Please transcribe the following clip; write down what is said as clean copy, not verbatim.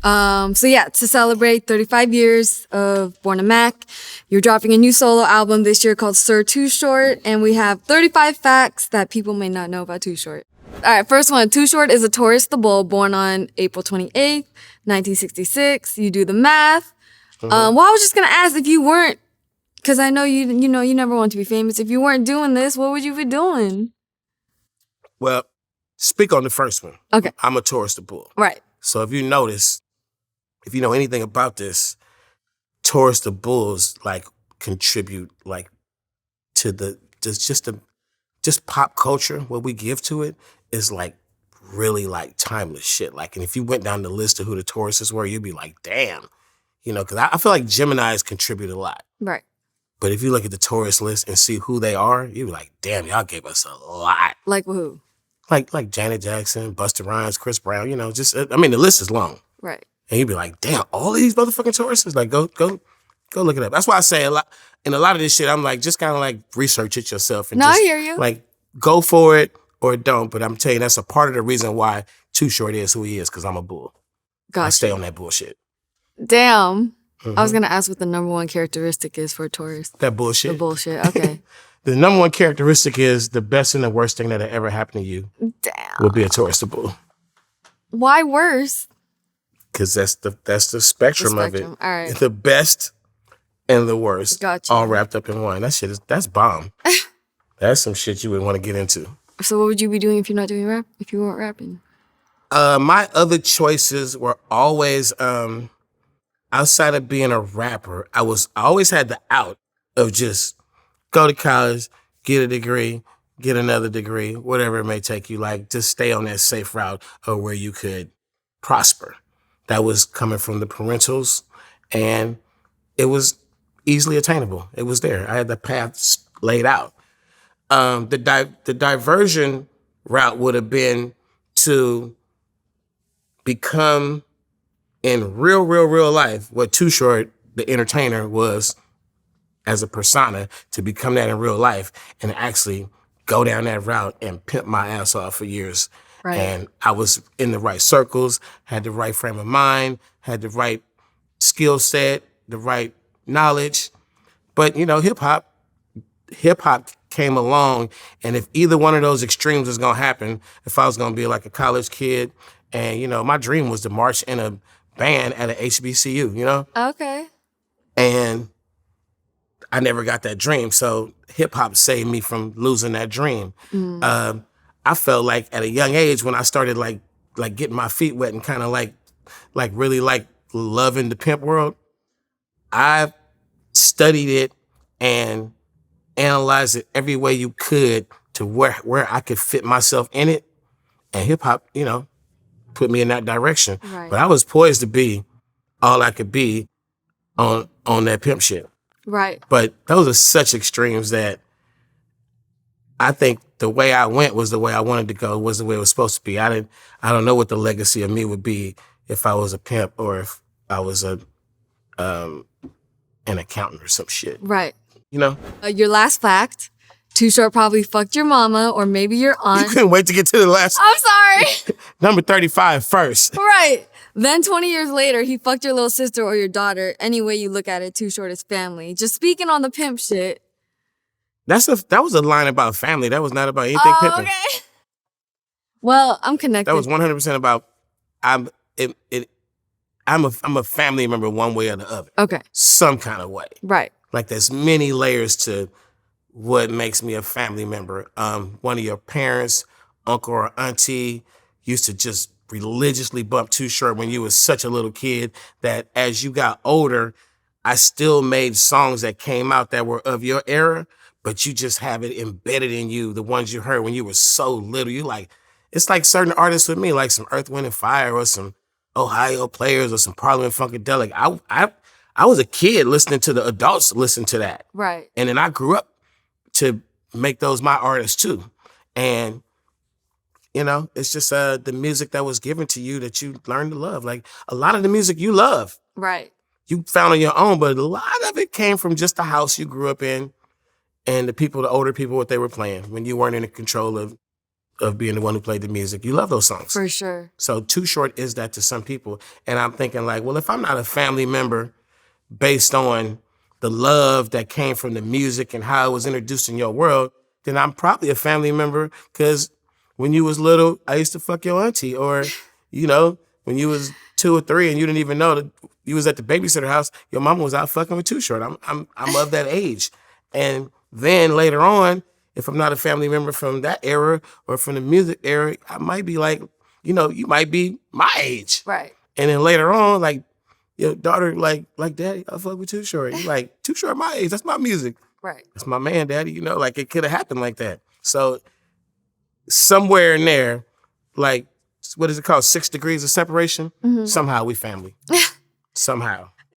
So yeah, to celebrate 35 years of Born a Mac, you're dropping a new solo album this year called Sir Too Short, and we have 35 facts that people may not know about Too Short. All right, first one. Too Short is a Taurus the Bull, born on April 28th, 1966. You do the math. Well, I was just gonna ask if you weren't, because I know you never want to be famous. If you weren't doing this, what would you be doing? Well, speak on the first one. Okay. I'm a Taurus the Bull. Right. So if you notice, if you know anything about this, Taurus the Bulls like contribute like to the just pop culture. What we give to it is like really like timeless shit. Like, and if you went down the list of who the Tauruses were, you'd be like, damn, because I feel like Geminis contribute a lot. Right. But if you look at the Taurus list and see who they are, you'd be like, damn, y'all gave us a lot. Like who? Like Janet Jackson, Busta Rhymes, Chris Brown. The list is long. Right. And you'd be like, damn, all of these motherfucking Tauruses? Like, go look it up. That's why I say a lot of this shit, I'm like, just kind of like research it yourself. And I hear you. Like, go for it or don't. But I'm telling you, that's a part of the reason why Too Short is who he is, because I'm a bull. Gotcha. I stay on that bullshit. Damn. I was going to ask what the number one characteristic is for a Taurus. That bullshit? The bullshit, okay. The number one characteristic is the best and the worst thing that ever happened to you. Damn. Would be a Taurus the Bull. Why worse? Because that's the spectrum of it. All right. The best and the worst. Gotcha. All wrapped up in one. That's bomb. That's some shit you would want to get into. So what would you be doing if you're not doing rap? If you weren't rapping? My other choices were always outside of being a rapper. I always had the out of just go to college, get a degree, get another degree, whatever it may take you. Like, just stay on that safe route of where you could prosper. That was coming from the parentals, and it was easily attainable. It was there. I had the paths laid out. The diversion route would have been to become in real life what Too Short, the entertainer, was as a persona, to become that in real life and actually go down that route and pimp my ass off for years. Right. And I was in the right circles, had the right frame of mind, had the right skill set, the right knowledge. But, hip hop came along, and if either one of those extremes was gonna happen, if I was gonna be like a college kid, and, my dream was to march in a band at an HBCU, Okay. And I never got that dream. So hip hop saved me from losing that dream. I felt like at a young age when I started like getting my feet wet and kind of like really like loving the pimp world, I studied it and analyzed it every way you could to where I could fit myself in it. And hip hop, put me in that direction. Right. But I was poised to be all I could be on that pimp shit. Right. But those are such extremes that I think the way I went was the way I wanted to go, was the way it was supposed to be. I don't know what the legacy of me would be if I was a pimp or if I was an accountant or some shit. Right. Your last fact, Too Short probably fucked your mama or maybe your aunt. You couldn't wait to get to the last. I'm sorry. Number 35 first. Right. Then 20 years later, he fucked your little sister or your daughter. Any way you look at it, Too Short is family. Just speaking on the pimp shit. That was a line about family. That was not about anything pimping. Okay. Well, I'm connected. That was 100% about I'm a family member one way or the other. Okay. Some kind of way. Right. Like, there's many layers to what makes me a family member. One of your parents, uncle or auntie, used to just religiously bump Too Short when you was such a little kid that as you got older, I still made songs that came out that were of your era, but you just have it embedded in you, the ones you heard when you were so little. It's like certain artists with me, like some Earth, Wind and Fire or some Ohio Players or some Parliament Funkadelic. I was a kid listening to the adults listen to that. Right. And then I grew up to make those my artists too. And it's just the music that was given to you that you learned to love. Like, a lot of the music you love, right, you found on your own, but a lot of it came from just the house you grew up in and the older people, what they were playing when you weren't in control of of being the one who played the music. You love those songs. For sure. So Too Short is that to some people. And I'm thinking like, well, if I'm not a family member based on the love that came from the music and how it was introduced in your world, then I'm probably a family member because when you was little, I used to fuck your auntie. Or, you know, when you was 2 or 3 and you didn't even know that you was at the babysitter house, your mama was out fucking with Too Short. I'm of that age. And then later on, if I'm not a family member from that era or from the music era, I might be like, you know, you might be my age. Right. And then later on, like, your daughter, like, Daddy, I fuck with Too Short. You like, Too Short my age, that's my music. Right. That's my man, Daddy. You know, like, it could have happened like that. So somewhere in there, like, what is it called? 6 degrees of separation? Somehow we family. Somehow.